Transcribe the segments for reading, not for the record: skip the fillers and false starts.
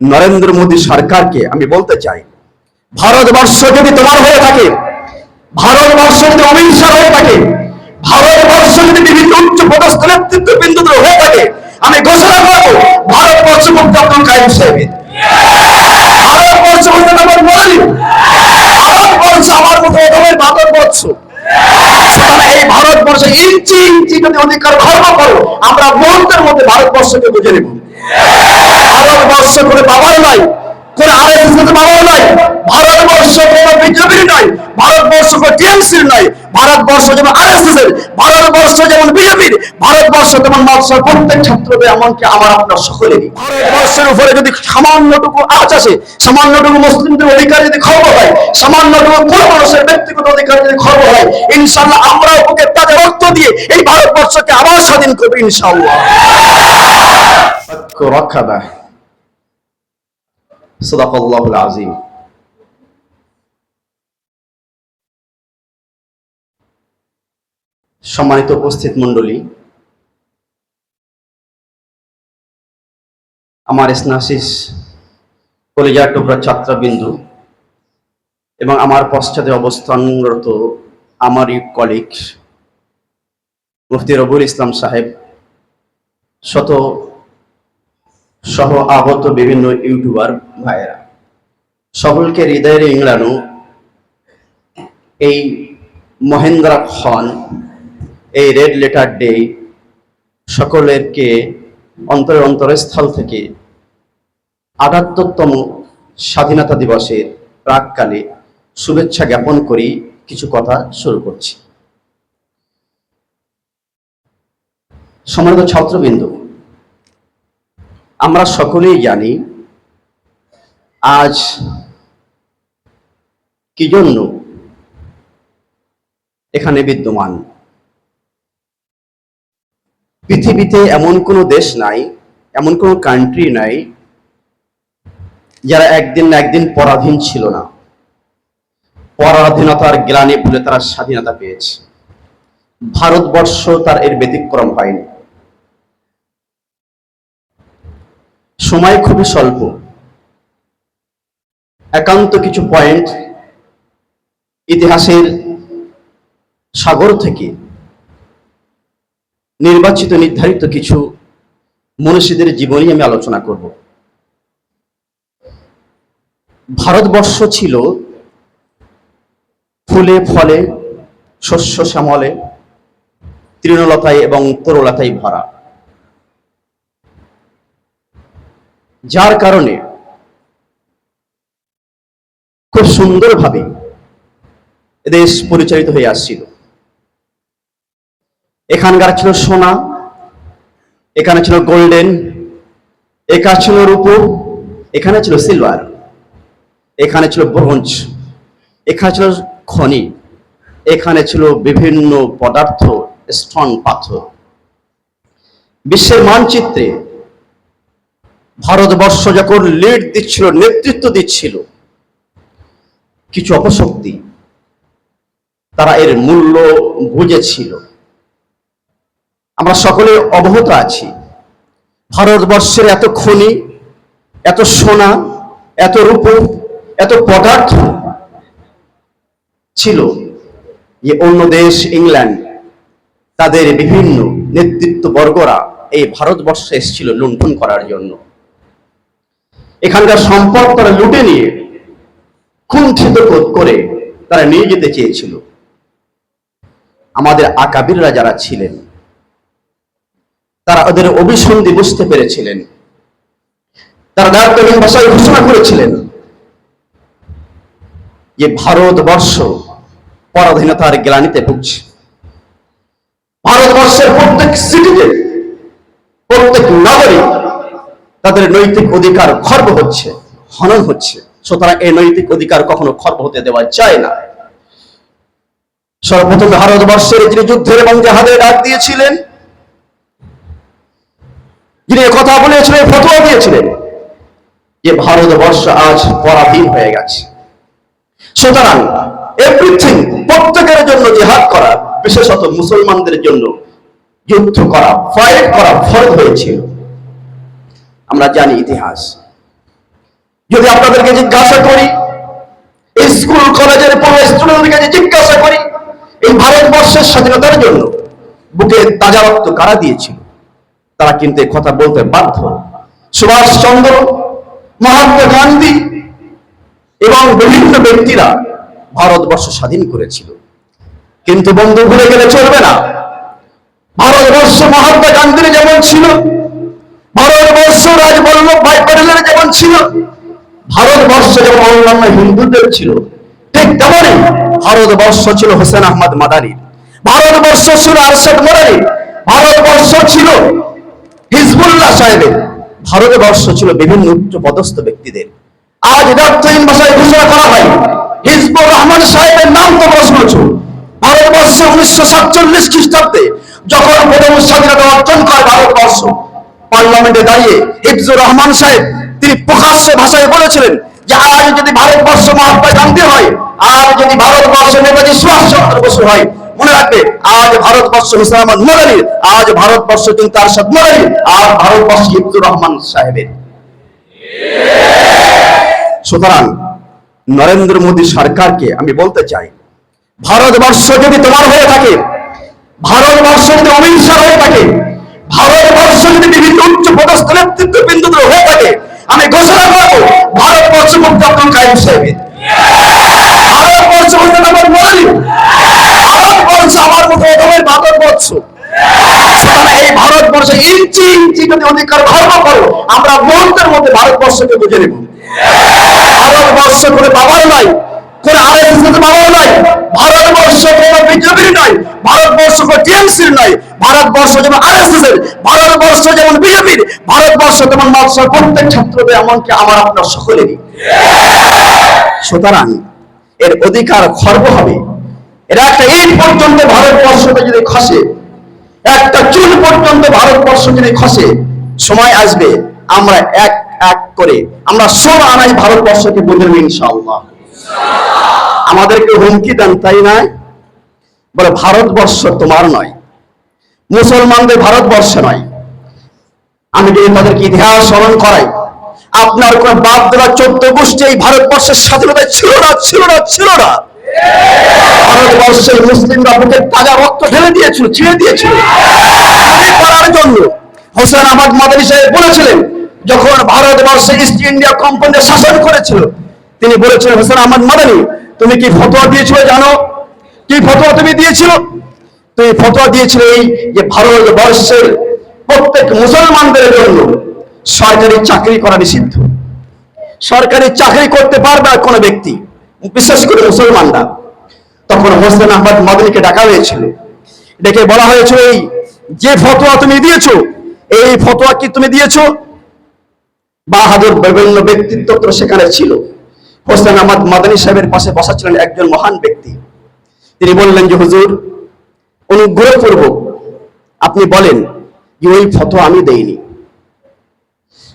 নরেন্দ্র মোদী সরকারকে আমি বলতে চাই, ভারতবর্ষ যদি তোমার হয়ে থাকে, ভারতবর্ষ যদি অমিত শাহ হয়ে থাকে, ভারতবর্ষ যদি বিভিন্ন উচ্চ পদস্থ নেতৃত্ববৃন্দদের হয়ে থাকে, আমি ঘোষণা করবো ভারতবর্ষ মুক্ত আব্দুল কাইয়ুম সাহেবের, ভারতবর্ষ মুক্ত আমার মোদী, ভারতবর্ষ আমার মতো অধমের ভারতবর্ষ। এই ভারতবর্ষে ইঞ্চি ইঞ্চি যদি অধিকার খর্ব করো, আমরা মুহূর্তের মধ্যে ভারতবর্ষকে বুঝে নেব। ভারতবর্ষ করে বাবার নয়, কোন আরএসএস বাবার নয়, ভারতবর্ষ কোন বিজেপির নয়, ভারতবর্ষ কোন টিএমসির নয়, ভারতবর্ষ যেমন আরএসএস এর, ভারতবর্ষ যেমন বিজেপির, ভারতবর্ষ তেমন নকশার প্রত্যেক ছাত্রদের, এমনকি আমার আপনার সকলেরই। ভারতবর্ষের উপরে যদি সামান্যটুকু আঁচ আসে, সামান্যটুকু মুসলিমদের অধিকার যদি খর্ব হয়, সামান্যটুকু কোন মানুষের ব্যক্তিগত অধিকার যদি খর্ব হয়, ইনশাআল্লাহ আমরা ওকে তাদের রক্ত দিয়ে এই ভারতবর্ষকে আবার স্বাধীন করবো ইনশাআল্লাহ। রক্ষাবা সাদাকাল্লাহুল আযীম। সম্মানিত উপস্থিত মণ্ডলী, আমার স্নাশিস কলিজার টুকরা ছাত্রবিন্দু এবং আমার পশ্চাতে অবস্থানরত আমারই কলিগ মুফতি রবুল ইসলাম সাহেব, শত সহ আগত বিভিন্ন ইউটিউবার ভাইয়েরা, সকলকে হৃদয়ের ইংলানো এই মহেন্দ্রা খন, এই রেড লেটার ডে, সকলেরকে অন্তরের অন্তরস্থল থেকে ৭৮তম স্বাধীনতা দিবসের প্রাককালে শুভেচ্ছা জ্ঞাপন করি কিছু কথা শুরু করছি। সম্মানিত ছাত্রবৃন্দ, আমরা সকলেই জানি আজ কি জন্য এখানে বিদ্যমান। পৃথিবীতে এমন কোনো দেশ নাই, এমন কোনো কান্ট্রি নাই যারা একদিন না একদিন পরাধীন ছিল না। পরাধীনতার গ্লানি ভুলে তারা স্বাধীনতা পেয়েছে। ভারতবর্ষ তার এর ব্যতিক্রম হয়নি। সময় খুবই স্বল্প, একান্ত কিছু পয়েন্ট ইতিহাসের সাগর থেকে নির্বাচিত নির্ধারিত কিছু মনীষীদের জীবনী আমি আলোচনা করব। ভারতবর্ষ ছিল ফুলে ফলে, শস্য শ্যামলে, তৃণলতায় এবং তরুলতায় ভরা, যার কারণে খুব সুন্দরভাবে দেশ পরিচালিত হয়ে আসছিল। এখানকার ছিল সোনা, এখানে ছিল গোল্ডেন, এখানে ছিল রূপো, এখানে ছিল সিলভার, এখানে ছিল ব্রোঞ্জ, এখানে ছিল খনি, এখানে ছিল বিভিন্ন পদার্থ, স্টোন, পাথর। বিশ্বের মানচিত্রে ভারতবর্ষ যখন লিড দিচ্ছিল, নেতৃত্ব দিচ্ছিল, কিছু অপশক্তি তারা এর মূল্য বুঝেছিল। আমরা সকলে অবগত আছি, ভারতবর্ষের এত খনি, এত সোনা, এত রূপ, এত পদার্থ ছিল যে অন্য দেশ ইংল্যান্ড তাদের বিভিন্ন নেতৃত্ববর্গরা এই ভারতবর্ষে এসেছিল লুণ্ঠন করার জন্য। এখানকার সম্পদ তারা লুটে নিয়ে কুণ্ঠিত করে তারা নিয়ে যেতে চেয়েছিল। আমাদের আকাবিররা যারা ছিলেন তারা ওদের অভিসন্ধি বুঝতে পেরেছিলেন। তারা দায়িত্বহীন ভাষায় ঘোষণা করেছিলেন যে ভারতবর্ষ পরাধীনতার গ্লানিতে ভুগছে। ভারতবর্ষের প্রত্যেক সিটিজেন, প্রত্যেক নাগরিক তাদের নৈতিক অধিকার খর্ব হচ্ছে, হনন হচ্ছে। সুতরাং এই নৈতিক অধিকার কখনো খর্ব হতে দেওয়া যায় না। সর্বপ্রথম ভারতবর্ষের যিনি যুদ্ধের এবং জাহাদের ডাক দিয়েছিলেন, যিনি কথা বলেছিলেন, ফতোয়া দিয়েছিলেন যে ভারতবর্ষ আজ পরাধীন হয়ে গেছে, সুতরাং এভরিথিং, প্রত্যেকের জন্য জিহাদ করা, বিশেষত মুসলমানদের জন্য যুদ্ধ করা, ফাইট করা ফরজ হয়েছিল। আমরা জানি ইতিহাস, যদি আপনাদেরকে জিজ্ঞাসা করি, স্কুল কলেজের পড়ুয়া স্টুডেন্টদের কাছে জিজ্ঞাসা করি, এই ভারতবর্ষের স্বাধীনতার জন্য বুকে তাজা রক্ত কারা দিয়েছিল, তারা কিন্তু এই কথা বলতে বাধ্য। সুভাষচন্দ্র, মহাত্মা গান্ধী এবং বিভিন্ন ব্যক্তিরা ভারতবর্ষ স্বাধীন করেছিল। কিন্তু বন্ধু, ভুলে গেলে চলবে না, ভারতবর্ষ মহাত্মা গান্ধীর যেমন ছিল, ভারতবর্ষ রাজবল্লভ ভাই প্যাটেলের যেমন ছিল, ভারতবর্ষ যেমন অন্যান্য হিন্দুদের ছিল, ঠিক তেমনই ভারতবর্ষ ছিল হোসেন আহমদ মাদানির, ভারতবর্ষ ছিল আরশাদ মোরারির, ভারতবর্ষ ছিল হিজবুল্লাহ সাহেবের, ভারতবর্ষ ছিল বিভিন্ন উচ্চ পদস্থ ব্যক্তিদের। আজ ব্যর্থহীন ভাষায় ঘোষণা করা হয় হিজবুর রহমান সাহেবের নাম তো প্রশ্ন ছিল। ভারতবর্ষে 1947 খ্রিস্টাব্দে যখন প্রথম স্বাধীনতা অর্জন করে ভারতবর্ষ, পার্লামেন্টে দাঁড়িয়ে হিজবুর রহমান সাহেব তিনি প্রকাশ্য ভাষায় বলেছিলেন যে আজ যদি ভারতবর্ষ মহাত্মা গান্ধী হয়, আজ যদি ভারতবর্ষ নেতাজি সুভাষচন্দ্র বসু হয়, মনে রাখবে আজ ভারতবর্ষ হোসেন আহমদ মোরারির, আজ ভারতবর্ষ কিন্তু আরশাদ মোরারির, আর ভারতবর্ষ হিজবুর রহমান সাহেবের। সুতরাং নরেন্দ্র মোদী সরকারকে আমি বলতে চাই, ভারতবর্ষ যদি তোমার হয়ে থাকে, ভারতবর্ষ যদি অহিংসার হয়ে থাকে, ভারতবর্ষ যদি বিভিন্ন উচ্চ পদস্থ নেতৃত্ববৃন্দদের হয়ে থাকে, আমি ঘোষণা করব ভারতবর্ষ মুক্ত আব্দুল কাইয়ুম সাহেবের, ভারতবর্ষ হোসেন আহমদ মোরারির, ভারতবর্ষ আমার মতো এরকমের ভারতবর্ষ। সুতরাং এই ভারতবর্ষে ইঞ্চি ইঞ্চি যদি অধিকার খর্ব করো, আমরা মুহূর্তের মধ্যে ভারতবর্ষকে বুঝে নেব। ভারতবর্ষ করে বাবার নয়, কোন আরএসএস এর বাবার নয়, ভারতবর্ষ কোন বিজেপির নয়, ভারতবর্ষ কোন টিএমসির নয়, ভারতবর্ষ যেমন আরএসএস এর, ভারতবর্ষ যেমন বিজেপির, ভারতবর্ষ যেমন মাদ্রাসার প্রত্যেক ছাত্রদের, এমনকি আমার আপনার সকলেরই। সুতরাং এর অধিকার খর্ব হবে। এরা একটা ইট পর্যন্ত ভারতবর্ষকে যদি খসে, একটা চুল পর্যন্ত ভারতবর্ষ যদি খসে, সময় আসবে আমরা এক এক করে আমরা সব আনাই ভারতবর্ষকে বুঝে নেব ইনশাআল্লাহ। আমাদেরকে হুমকি দেন, তাই নয়? বলে ভারতবর্ষ তোমার নয়, মুসলমানদের ভারতবর্ষ নয়। আমি যদি তাদেরকে ইতিহাস স্মরণ করাই, আপনার কোন বাপ দাদা 14 গোষ্ঠী এই ভারতবর্ষের স্বাধীনতা ছিল না, ছিল না, ছিল না। ভারতবর্ষের মুসলিমরা বুকে তাজা রক্ত ঢেলে দিয়েছিল, ছিঁড়ে দিয়েছিল করার জন্য। হোসেন আহমদ মাদানী সাহেব বলেছিলেন, যখন ভারতবর্ষে ইস্ট ইন্ডিয়া কোম্পানি শাসন করেছিল, তিনি বলেছিলেন, হোসেন আহমদ মাদানী তুমি কি ফতোয়া দিয়েছিল জানো? কি ফতোয়া তুমি দিয়েছিল? তুমি ফতোয়া দিয়েছিলে এই যে ভারতবর্ষের প্রত্যেক মুসলমানদের জন্য সরকারি চাকরি করা নিষিদ্ধ, সরকারি চাকরি করতে পারবে না কোনো ব্যক্তি, বিশেষ করে মুসলমানরা। তখন হোসেন আহমদ মাদানীকে ডাকা হয়েছিল, ডেকে বলা হয়েছিল, এই যে ফতোয়া তুমি দিয়েছো, এই ফতোয়া কি তুমি দিয়েছো? বাহাদুর বিভিন্ন ব্যক্তিত্ব তো সেখানে ছিল। হোসেন আহমদ মাদানী সাহেবের পাশে বসা ছিলেন একজন মহান ব্যক্তি। তিনি বললেন যে হুজুর, অনুগ্রহপূর্বক আপনি বলেন যে ওই ফতোয়া আমি দেইনি।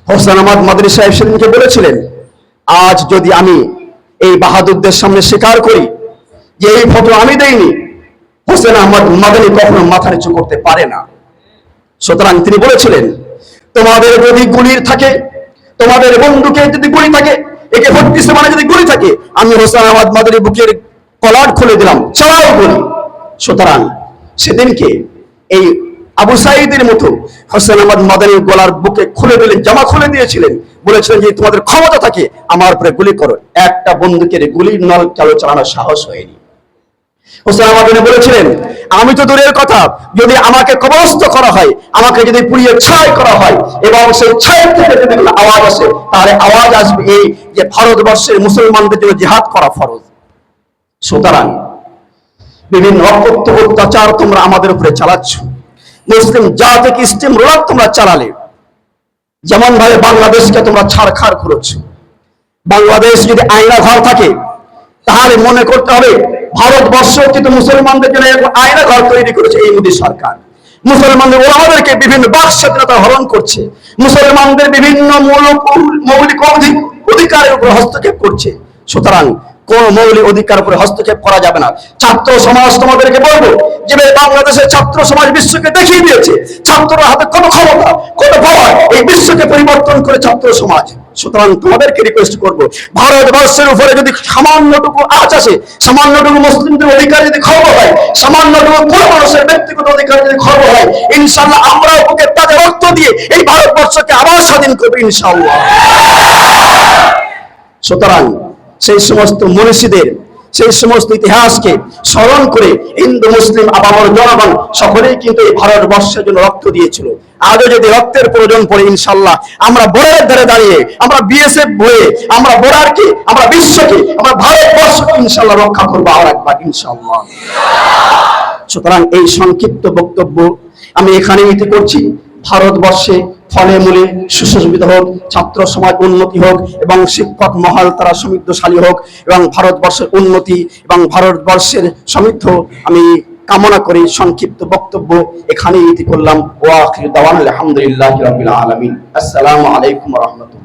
হোসেন আহমদ মাদানী সাহেব সেদিনকে বলেছিলেন, আজ যদি আমি এই বাহাদুরদের সামনে স্বীকার করি যে এই ফতোয়া আমি দেইনি, হোসেন আহমদ মাদানী কখনো মাথা নিচু করতে পারে না। সুতরাং তিনি বলেছিলেন, তোমাদের যদি গুলির থাকে, তোমাদের বন্ধুকে যদি গুলি থাকে, একে 47 মানে যদি গুলি থাকে, আমি হোসেন আহমদ মাদানী বুকের কলার খুলে দিলাম, চালাও গুলি। সুতরাং সেদিনকে এই আবু সাঈদের মতো হোসেন আহমদ মাদানী গলার বুকে খুলে দিলেন, জামা খুলে দিয়েছিলেন, বলেছিলেন যে তোমাদের ক্ষমতা থাকে আমার উপরে গুলি করো। একটা বন্দুকের গুলির নল চালানোর সাহস হয়নি। হোসেন আহমদ মাদানী বলেছিলেন, আমি তো দূরের কথা, যদি আমাকে কবরস্থ করা হয়, আমাকে যদি পুড়িয়ে ছাই করা হয়, এবং সেই ছাই থেকে যদি আওয়াজ আসে, তাহলে আওয়াজ আসবে এই যে ভারতবর্ষের মুসলমানদের জন্য জিহাদ করা ফরজ। সুতরাং বিভিন্ন অত্যাচার তোমরা আমাদের উপরে চালাচ্ছ, মুসলিম জাতিকে স্টিম রোলার তোমরা চালালে, যেমন ভাবে বাংলাদেশকে তোমরা ছাড়খাড় করেছো। বাংলাদেশ যদি আয়না ঘর থাকে, তাহলে মনে করতে হবে ভারতবর্ষ কিন্তু মুসলমানদের জন্য আয়না ঘর তৈরি করেছে এই মোদী সরকার। মুসলমানদের ওলামাদেরকে বিভিন্ন বাক স্বাধীনতা হরণ করছে, মুসলমানদের বিভিন্ন মৌলিক অধিকারের উপর হস্তক্ষেপ করছে। সুতরাং কোন মৌলিক অধিকার উপরে হস্তক্ষেপ করা যাবে না। ছাত্র সমাজ তোমাদেরকে বলবো যে বাংলাদেশের ছাত্র সমাজ বিশ্বকে দেখিয়ে দিয়েছে ছাত্ররা হাতে কত ক্ষমতা, কত পাওয়ার, এই বিশ্বকে পরিবর্তন করে ছাত্র সমাজ। সুতরাং তোমাদেরকে রিকোয়েস্ট করবো, ভারতবর্ষের উপরে যদি সামান্যটুকু আঁচ আসে, সামান্যটুকু মুসলিমদের অধিকার যদি খর্ব হয়, সামান্যটুকু কোন মানুষের ব্যক্তিগত অধিকার যদি খর্ব হয়, ইনশাআল্লাহ আমরাও বুকের তাজে রক্ত দিয়ে এই ভারতবর্ষকে আবার স্বাধীন করবো ইনশাআল্লাহ। সুতরাং সেই সমস্ত মনীষীদের, সেই সমস্ত ইতিহাসকে স্মরণ করে হিন্দু মুসলিম আপামর জনগণ সকলেই কিন্তু এই ভারতবর্ষের জন্য রক্ত দিয়েছিল। আজও যদি রক্তের প্রয়োজন পড়ে ইনশাআল্লাহ আমরা বর্ডারের ধারে দাঁড়িয়ে, আমরা বিএসএফ বয়ে, আমরা বর্ডারকে, আমরা বিশ্বকে, আমরা ভারতবর্ষকে ইনশাআল্লাহ রক্ষা করবো আর একবার ইনশাআল্লাহ। সুতরাং এই সংক্ষিপ্ত বক্তব্য আমি এখানে ইতি করছি। ভারতবর্ষে ফলে মূলে সুশোভিত হোক, ছাত্র সমাজ উন্নতি হোক এবং শিক্ষক মহল তারা সমৃদ্ধশালী হোক এবং ভারতবর্ষের উন্নতি এবং ভারতবর্ষের সমৃদ্ধ আমি কামনা করি। সংক্ষিপ্ত বক্তব্য এখানেই ইতি করলাম। ওয়া আখিরু দাওয়ানা আলহামদুলিল্লাহি রাব্বিল আলামিন। আসসালামু আলাইকুম ওয়া রাহমাতুল্লাহ।